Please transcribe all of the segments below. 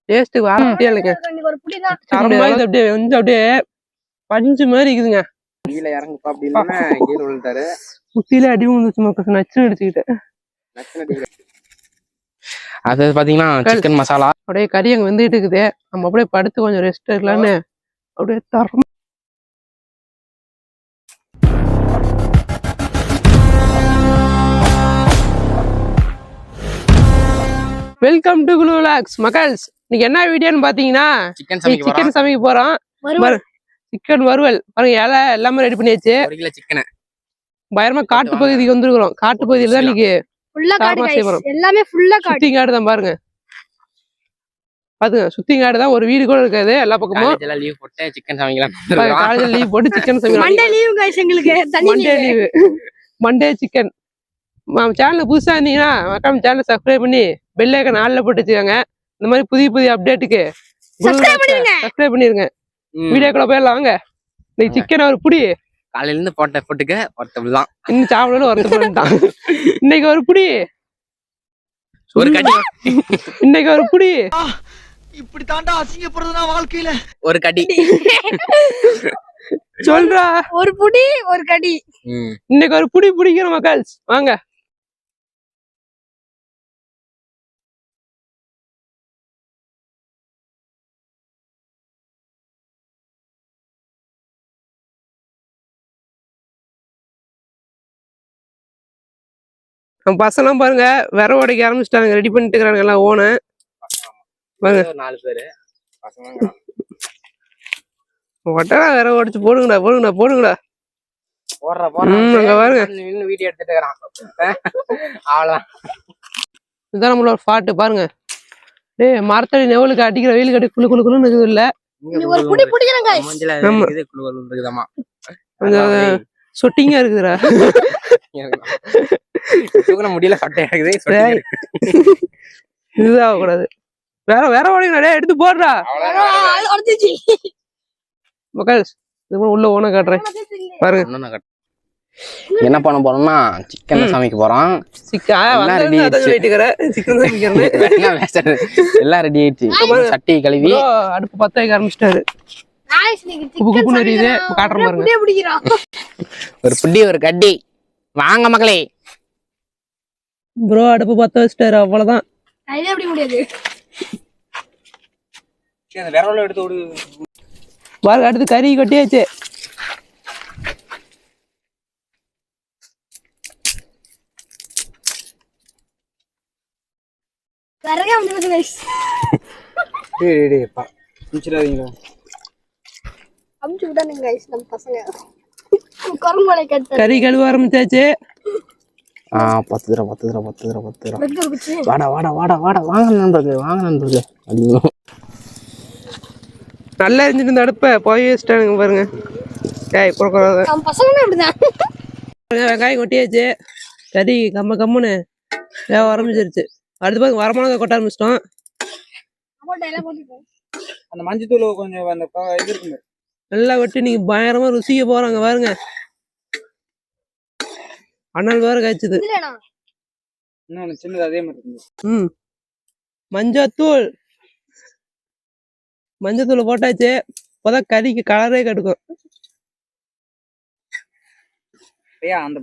Taste வாரட்டே இல்லைங்க. அப்படியே வந்து அப்படியே பஞ்சு மாதிரி இருக்குதுங்க. கீழே இறங்குப்பா அப்படின்னு கீழே விழுந்தாரு. குட்டியில அடி விழுந்துச்சு, நச்சு அடிச்சுக்கிட்டேன். அது பாத்தீங்கன்னா சிக்கன் மசாலா அப்படியே கறி அங்க வந்துட்டு இருக்குது. நம்ம அப்படியே படுத்து கொஞ்சம் ரெஸ்ட் எடுக்கலான்னு அப்படியே தரம். வெல்கம் டு குளு விலாக்ஸ் மக்கள்ஸ். இன்னைக்கு என்ன வீடியோன்னு பாத்தீங்கன்னா சிக்கன் சமைக்க போறோம். சிக்கன் வறுவல் பாருங்க, எல்லாமே ரெடி பண்ணியாச்சு. பயங்கரமா காட்டு பகுதிக்கு வந்துருக்கிறோம். காட்டு பகுதியில தான் இன்னைக்கு சுத்தி காடு தான் பாருங்க. பாத்துங்க, சுத்தி காடு தான், ஒரு வீடு கூட இருக்காது. எல்லா பக்கமும் லீவ் போட்டு சிக்கன் சமைக்கலாம். காலேஜ்ல லீவ் போட்டு சிக்கன் சமைக்கலாம். Monday chicken. சேனல் புதுசா இருந்தீங்கன்னா மறக்காம சேனல் சப்ஸ்கிரைப் பண்ணி பெல் ஐகான் ஆல்ல போட்டு வச்சுக்கோங்க. இந்த மாதிரி புதிய அப்டேட்டுக்கு சப்ஸ்கிரைப் பண்ணிருங்க. வீடியோக்குள்ள போயிடலாம் வாங்க. இன்னைக்கு சிக்கன் ஒரு புடி காலையில இருந்து போட்டுக்க ஒருத்ததான் இன்னும் சாப்பிடணும் ஒருத்தான். இன்னைக்கு ஒரு புடி ஒரு கடி. இன்னைக்கு ஒரு புடி இப்படி தாண்டா அசிங்கப்படுறதுனா வாழ்க்கையில ஒரு கடி சொல்றா. ஒரு புடி ஒரு கடி. இன்னைக்கு ஒரு புடி பிடிக்கிற மக்கள்ஸ் வாங்க. நம்ம பசங்களாம் பாருங்க விரவு உடைக்க ஆரம்பிச்சிட்டாங்க. ரெடி பண்ணிட்டு இருக்காங்க எல்லாம். ஓன 4 பேரு பசங்க ஒட்டடா விரவு உடைச்சு போடுங்கடா. போடுறா பாருங்க. வீடியோ எடுத்துட்டு இருக்கான். அவ்வளவுதான். இதுதான் நம்மளோட பாட்டு பாருங்க. டேய், மரத்தடி நெவலுக்கு அடிக்கிற வெயில் கட்டி குளு குளுன்னு இருக்குது. இல்ல சொட்டிங்கா இருக்குதுடா. முடியல சட்டையாகுது. இதுதான் கூடாது. வேற உடைங்க எடுத்து போடுறா மக்கள்ஸ். உள்ள ஓன காட்டுறேன் பாருங்க. என்ன பண்ண போறோம்னா சிக்கன் சமைக்க போறோம். எல்லாம் ரெடி ஆயிடுச்சு. சட்டி கழுவி அடுப்பு பத்த வைக்க ஆரம்பிச்சிட்டாரு. காட்டுற பாருங்க. ஒரு புடி ஒரு கட்டி வாங்க மக்களே. ப்ரோ அடுப்பு பத்த வச்சிட்டாரு. அவ்வளவுதான். பாருங்க, அடுத்து கறி கொட்டியாச்சு. கறி கழுவ ஆரம்பிச்சாச்சு. 10 வாடா வாங்க நண்பர்களே. நல்லா இருந்துட்டு இந்த அடுப்பை போய் வச்சுட்டானுங்க பாருங்க. வெங்காயம் கொட்டியாச்சு. கறி கம்முன்னு வேக ஆரம்பிச்சிருச்சு. அடுத்து பாருங்க வரமிளகா கொட்ட ஆரம்பிச்சிட்டோம். அந்த மஞ்சத்தூள் கொஞ்சம் அந்த இது இருக்குங்க நல்லா வெட்டி நீங்க பயங்கரமா ருசிக்க போறாங்க பாருங்க. அண்ணல் வேற காய்ச்சுது. இன்னொன்னு சின்னது அதே மாதிரி இருக்கு. மஞ்சத்தூள் போட்டாச்சு. இப்போதான் கறிக்கு கலரே கெடுக்கும். அந்த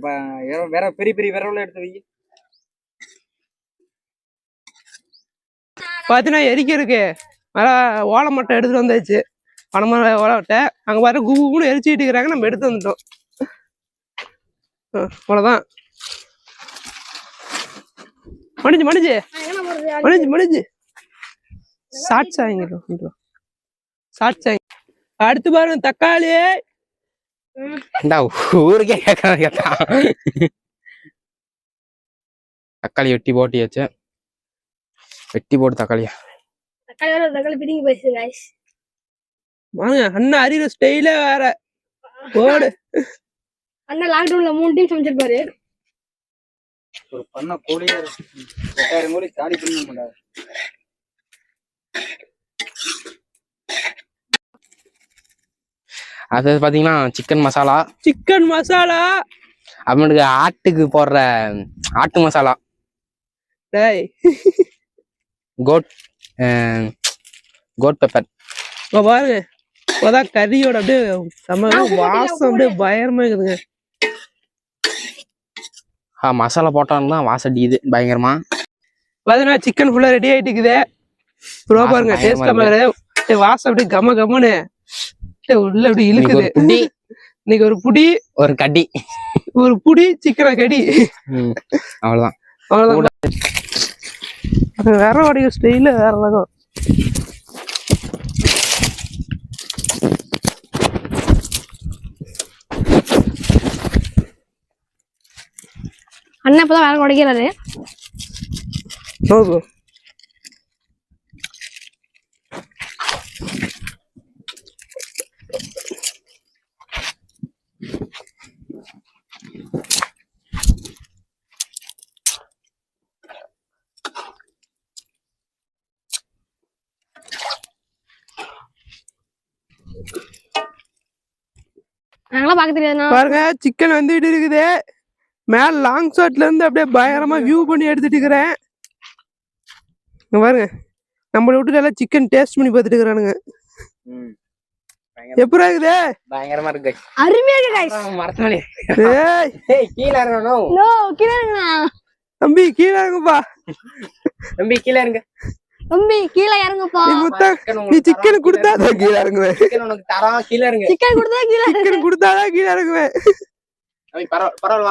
வேற பெரிய விரவுல எடுத்து வை. பாத்தீங்கன்னா எரிக்க இருக்கு. ஓலை மட்டை எடுத்துட்டு வந்தாச்சு. பணமான ஓலை மட்டை அங்க பாரு குபுன்னு எரிச்சுட்டு இருக்கிறாங்க. நம்ம எடுத்து வந்துட்டோம். அவ்வளவுதான். மடிஞ்சு சாட்சி வாங்கிடும். அடுத்து பாருங்க தக்காளி. ஊருக்கே கேட்டா தக்காளி வெட்டி போட்டியாச்சு. வெட்டி போட்டு தக்காளி பிடிங்கி போயிடுச்சு गाइस. வாங்க அண்ணா அரிற ஸ்டைலே வேற. போடு. அண்ணா லாக்டவுன்ல 3 டைம் சமைச்சிருப்பாரு. ஒரு பண்ண கோழியே 8000 கோழி தாடி பண்ண மாட்டாரு. அது பாத்தீங்கன்னா சிக்கன் மசாலா அவனுக்கு ஆட்டுக்கு போடுற ஆட்டு மசாலா. டேய் கோட் கோட் பெப்பர். இப்போ பாருங்க இப்போதான் கறியோட அப்படியே வாசம் அப்படியே பயங்கரமா இருக்குதுங்க. மசாலா போட்டாலும் தான் வாசம் அடிக்குது பயங்கரமா. பாத்தீங்கன்னா சிக்கன் ஃபுல்லா ரெடி ஆயிட்டு இருக்குது. ப்ரோ பாருங்க டேஸ்ட் பாருங்க, வாசம் அப்படியே கம கமனு உள்ள அப்படி இழுக்குது. இன்னைக்கு ஒரு புடி ஒரு கடி, ஒரு புடி சிக்கன கடி, அவ்வளவுதான். அவ்வளவுதான். வேற வடிவ ஸ்டைல வேற ரகம். அண்ணா இப்பதான் வேலை உடைக்கிறாரு. நாங்களாம் பார்க்க தெரியாதுண்ணா. பாருங்க சிக்கன் வந்துட்டு இருக்குது. மேல லாங் ஷாட்ல இருந்து அப்படியே பயங்கரமா வியூ பண்ணி எடுத்துட்டு இருக்கிறேன். பாருங்க நம்மள விட்டு எல்லாம் சிக்கன் டேஸ்ட் பண்ணி பார்த்துட்டு இருக்கிறானுங்க. எப்படி இருக்குது? பயங்கரமா இருக்கு. அருமையா இருக்கு गाइस. மரத்துமணி கீழே இறங்கணும். நோ கீழ இறங்குனா. தம்பி கீழே இறங்குப்பா. தம்பி கீழே இறங்கு. தம்பி கீழ இறங்குப்பா. நீ சிக்கன் கொடுத்தாதான் கீழே இறங்குவேன். சிக்கன் உனக்கு தரா கீழே இறங்கு. சிக்கன் கொடுத்தா கீழ சிக்கன் கொடுத்தாதான் கீழே இறங்குவேன். பரவாயில்ல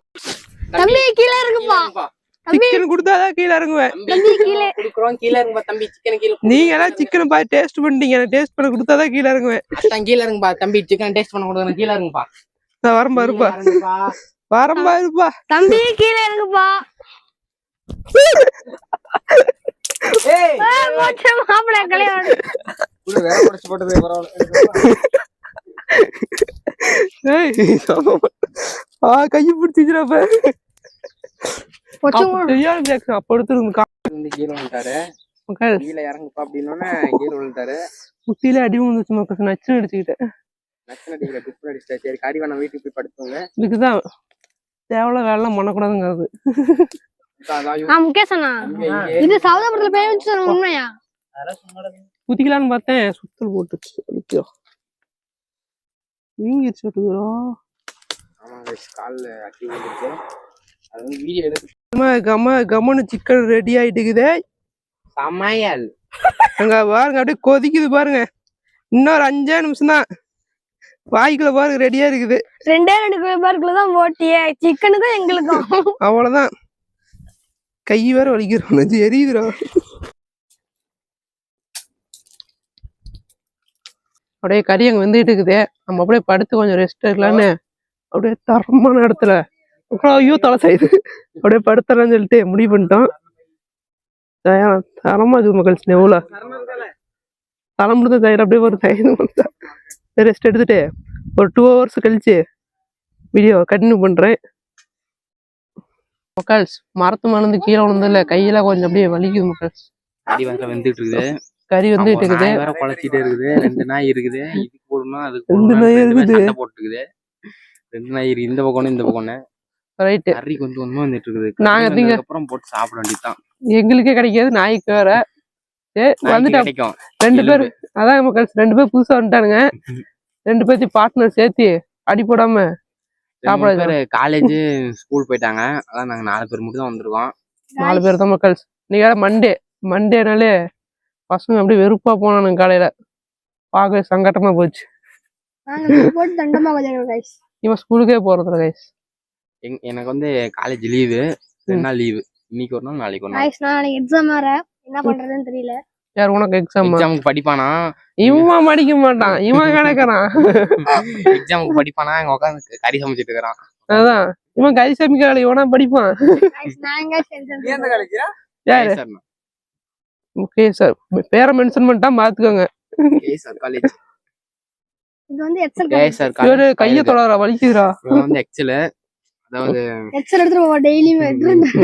தம்பி கீழ இறங்குப்பா. சிக்கன் கொடுத்தாதான் கீழே இறங்குவேன். தம்பி கீழ குடுக்குறோம் கீழே இறங்குப்பா. தம்பி சிக்கன் கீழே. நீங்க எல்லாம் சிக்கன் பாய் டேஸ்ட் பண்ணிட்டீங்க. எனக்கு டேஸ்ட் பண்ண கொடுத்தாதான் கீழே இறங்குவேன். அதான் கீழே இறங்குப்பா. தம்பி சிக்கன் டேஸ்ட் பண்ண கொடுங்க. கீழே இறங்குப்பா. நான் வரம்பா இருப்பா, வரம்பா இருப்பா. தம்பி கீழ இறங்குப்பா. ஏய் மொச்ச மாப்பிள கல்யாணம். வேற உடைச்சு போட்டதே பரவாயில்ல. ஏய் கையை பிடிச்சிக்கிறப்ப அப்ப எடுத்துருங்க. கீழே விழுந்தாரு. கீழே இறங்குப்பா அப்படின்னோடனே கீழே விழுந்தாரு. முட்டியில அடி விழுந்துச்சு மக்கள். நச்சு அடிச்சுக்கிட்டேன். நச்சு அடிக்கல, குப்பு அடிச்சிட்டா. சரி கறி வேணா வீட்டுக்கு போய் படுத்துங்க. இதுக்குதான் தேவையில்ல வேலை பண்ணக்கூடாதுங்கிறது. முகேஷ் அண்ணா இது சவுதாபுரத்துல பேய் வச்சு சொன்ன உண்மையா? குதிக்கலான்னு பார்த்தேன், சுத்தல் போட்டுச்சு. வீங்கிருச்சு விட்டுக்கிறோம். கால்ல அடி விழுந்துச்சு. அது வந்து வீடியோ எடுத்து கம்மனு சிக்கன் ரெடி ஆயிட்டு இருக்குது. சமையல் அங்க பாருங்க அப்படியே கொதிக்குது பாருங்க. இன்னொரு 5 நிமிஷம் தான். வாய்க்குள்ள பாருங்க ரெடியா இருக்குது. 2 பேருக்குள்ளதான் போட்டியே, சிக்கனுக்கும் எங்களுக்கும். அவ்வளவுதான். கை வேற வலிக்கிறோம், எரியுதுரோ. அப்படியே கறி அங்க வந்துட்டு இருக்குது. நம்ம அப்படியே படுத்து கொஞ்சம் ரெஸ்ட் எடுக்கலான்னு அப்படியே தரமான இடத்துல ஐயோ தலை செய்யுது அப்படியே படுத்துறேன்னு சொல்லிட்டு முடிவு பண்ணிட்டோம். தரமா இருக்கு மக்கள். எவ்வளோ தலை முடிந்த தயிர் அப்படியே ஒரு தயிர் ரெஸ்ட் எடுத்துட்டு ஒரு 2 hours கழிச்சு வீடியோ கண்டினியூ பண்றேன். மக்கள்ஸ் மரத்து மணந்து கீழே விழுந்ததுல கையில கொஞ்சம் அப்படியே வலிக்குது மக்கள்ஸ். கறி வந்து வந்துட்டு இருக்குது. கறி வந்துட்டு இருக்குது. வேற குழச்சிட்டே இருக்குது. 2 நாய் இருக்குது. இதுக்கு போடணும் அதுக்கு 2 நாய் இருக்குது. சண்டை போட்டுக்குது. 2 நாய் இருக்கு. இந்த பக்கம் இந்த பக்கம். ரைட். கறி கொஞ்சம் ஒண்ணுமே வந்துட்டு இருக்குது. நாங்க அப்புறம் போட்டு சாப்பிட வேண்டியதுதான். எங்களுக்கே கிடைக்காது, நாய்க்கு வேற. வந்துட்டோம் கிடைக்கும் 2 பேர். அதான் மக்கள்ஸ் 2 பேர் புதுசா வந்துட்டானுங்க. 2 பேர்த்தையும் பார்ட்னர் சேர்த்து அடி போடாம சாப்பிட. காலேஜ் ஸ்கூல் போயிட்டாங்க. அதான் நாங்க 4 பேர் மட்டும் தான் வந்திருக்கோம். 4 பேர் தான் மக்கள்ஸ். இன்னைக்கு மண்டேனாலே பசங்க அப்படியே வெறுப்பா போனானுங்க. காலையில பார்க்க சங்கட்டமா போச்சு. இவன் ஸ்கூலுக்கே போறதுல கைஸ். எனக்கு வந்து காலேஜ் லீவு 2 நாள் லீவு. இன்னைக்கு ஒரு நாள் நாளைக்கு ஒரு நாள். நாளைக்கு எக்ஸாம் வேற, என்ன பண்றதுன்னு தெரியல. யார் உனக்கு எக்ஸாமுக்கு படிப்பானா? இவன் படிக்க மாட்டான், இவன் கிடக்குறான். எக்ஸாமுக்கு படிப்பானா? அங்க உட்காந்து கறி சமைச்சிட்டு இருக்கிறான். அதான் இவன் கறி சமைக்க இவனா படிப்பான். யாரு? ஓகே சார், பேரை மென்ஷன் பண்ணிட்டா பாத்துக்கோங்க. காலேஜ் இது வந்து எக்ஸல் கைய தொடர வலிக்குதுடா. வந்து எக்ஸல், அதாவது எக்ஸல் எடுத்து டெய்லி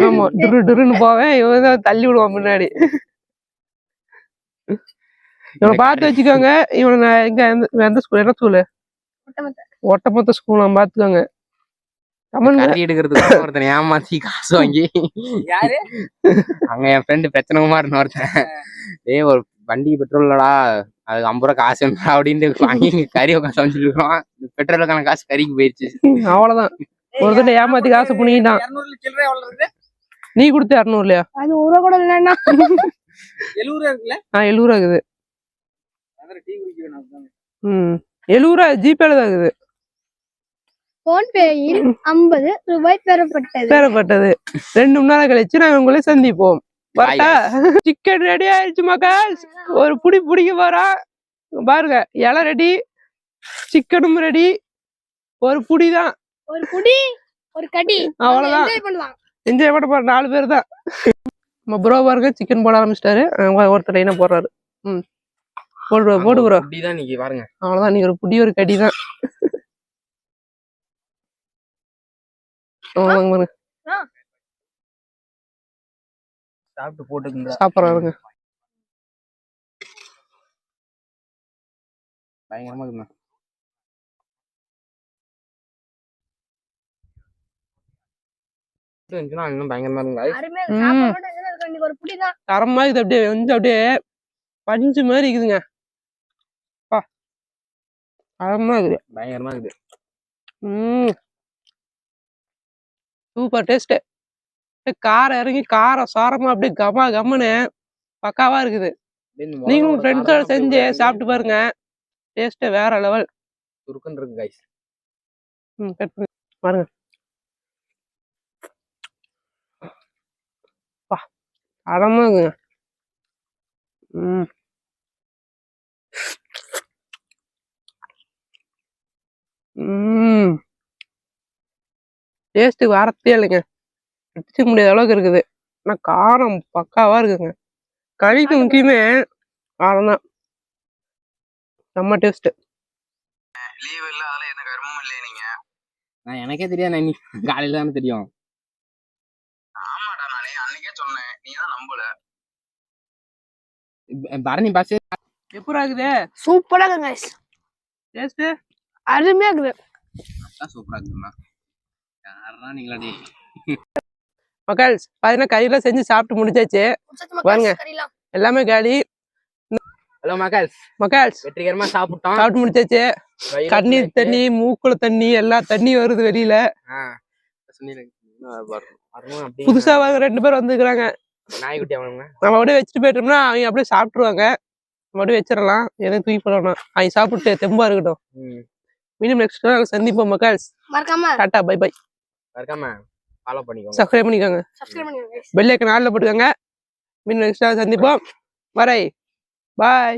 ஆமா டுருன்னு போவேன். இவன் தான் தள்ளி விடுவான் முன்னாடி. இவனை பார்த்து வச்சுக்கோங்க. இவனை எங்க எந்த ஸ்கூல், என்ன ஸ்கூலு? ஒட்டமொத்த ஸ்கூல். பாத்துக்கோங்க. கமெண்ட் கறி எடுக்கிறதுக்கு ஒருத்தனை ஏமாத்தி காசு வாங்கி யாரு அங்க என் ஃப்ரெண்டு பிரச்சனை குமார்னு ஒருத்தன் ஒரு வண்டிக்கு பெட்ரோல் இல்லடா அதுக்கு 50 ரூபா காசு வேணும்டா அப்படின்ட்டு வாங்கி கறி உட்காந்து சமைச்சிட்டு இருக்கோம். பெட்ரோலுக்கான காசு கறிக்கு போயிடுச்சு. அவ்வளவுதான். ஒருத்தனை ஏமாத்தி காசு புனிக்கிட்டான். 200 சில்லறை எவ்வளவு இருக்கு? நீ கொடுத்த 200 இல்லையா? அது 1 ரூபா கூட இல்லைன்னா 70 ரூபா இருக்குல்ல? 70 ரூபா இருக்குது. அதான் டீ குடிக்க வேணாம். 70 ரூபா ஜிபேல தான் இருக்குது. போன்பேயில் 50 ரூபாய் பெறப்பட்டது. 2 மணி நேரம் கழிச்சு நாங்க உங்களை சந்திப்போம். சிக்கன் ரெடி ஆயிடுச்சு மக்கள். ஒரு புடி பிடிக்க போறோம் பாருங்க. இலை ரெடி, சிக்கனும் ரெடி. ஒரு புடி தான், ஒரு புடி ஒரு கடி, அவ்வளவுதான். என்ஜாய் பண்ணலாம். என்ஜாய் பண்ண போற 4 பேர் தான். நம்ம ப்ரோ பாருங்க சிக்கன் போட ஆரம்பிச்சிட்டாரு. ஒருத்தர் என்ன போடுறாரு. போடு ப்ரோ. அப்படிதான் நீங்க பாருங்க. அவ்வளவுதான். நீ ஒரு புடி ஒரு கடி தான். சாப்பிட்டு போட்டுக்குங்க. சாப்பிட்றாருங்க. பயங்கரமா இருக்குண்ணா. இன்னும் பயங்கரமா இருக்குங்க. அருமையா இருக்கு. சாப்பாடோட இதுல இருக்க இன்னைக்கு ஒரு புடி தான். தரமா இது அப்படியே வந்து அப்படியே பஞ்சு மாதிரி இருக்குதுங்க. தரமா இருக்குது. பயங்கரமா இருக்குது. Super taste. காரம் இறங்கி காரம் சாரமா அப்படியே கமா கம்முன்னு பக்காவா இருக்குது. நீங்களும் ஃப்ரெண்ட்ஸோட செஞ்சு சாப்பிட்டு பாருங்க. டேஸ்ட் வேற லெவல். சுருக்குன்னு இருக்கு கைஸ். பாருங்க. தரமா இருக்குங்க. டேஸ்ட் வாரத்தே இல்லைங்க. அடிச்சுக்க முடியாத அளவுக்கு இருக்குது. ஆனா காரம் பக்காவா இருக்குங்க. கறிக்கு முக்கியமே காரம் தான். செம்ம டேஸ்ட். லீவ் இல்ல அதெல்லாம் என்ன கர்மமும் இல்லையே நீங்க. நான் எனக்கே தெரியாது. நீ காலையில தானே தெரியும். ஆமாடா நானே அன்னைக்கே சொன்னேன். நீ தான் நம்பல. பரணி பாஸ் எப்படி இருக்குது? சூப்பரா இருக்கு गाइस. டேஸ்ட் அருமையா இருக்குது. அதான் சூப்பரா இருக்குமா. யாரா நீங்களா டேய். மக்கள்ஸ் பாத்தீங்கன்னா கறியெல்லாம் செஞ்சு சாப்பிட்டு முடிச்சாச்சு. பாருங்க எல்லாமே காலி. ஹலோ மக்கள்ஸ் வெற்றிகரமா சாப்பிட்டு முடிச்சாச்சு. கண்ணீர் தண்ணி, மூக்குல தண்ணி, எல்லா தண்ணி வருது வெளியில. புதுசா 2 பேர் வந்துக்கிறாங்க. நாய்க்குட்டி அவனுங்க. நம்ம அப்படியே வச்சுட்டு போயிட்டோம்னா அவங்க அப்படியே சாப்பிட்டுருவாங்க. நம்ம அப்படியே வச்சிடலாம். எனக்கு தூக்கி போடணும். அவங்க சாப்பிட்டு தெம்பா இருக்கட்டும். மீண்டும் நெக்ஸ்ட் நாள் சந்திப்போம் மக்கள்ஸ். மறக்காம டாடா பை பை. மறக்காம ஃபாலோ பண்ணிக்கோங்க. சப்ஸ்கிரைப் பண்ணிக்கோங்க. பெல் ஐகான் ஆல்ல போட்டுக்கோங்க. மீண்டும் நெக்ஸ்ட் நாள் சந்திப்போம். Bye bye.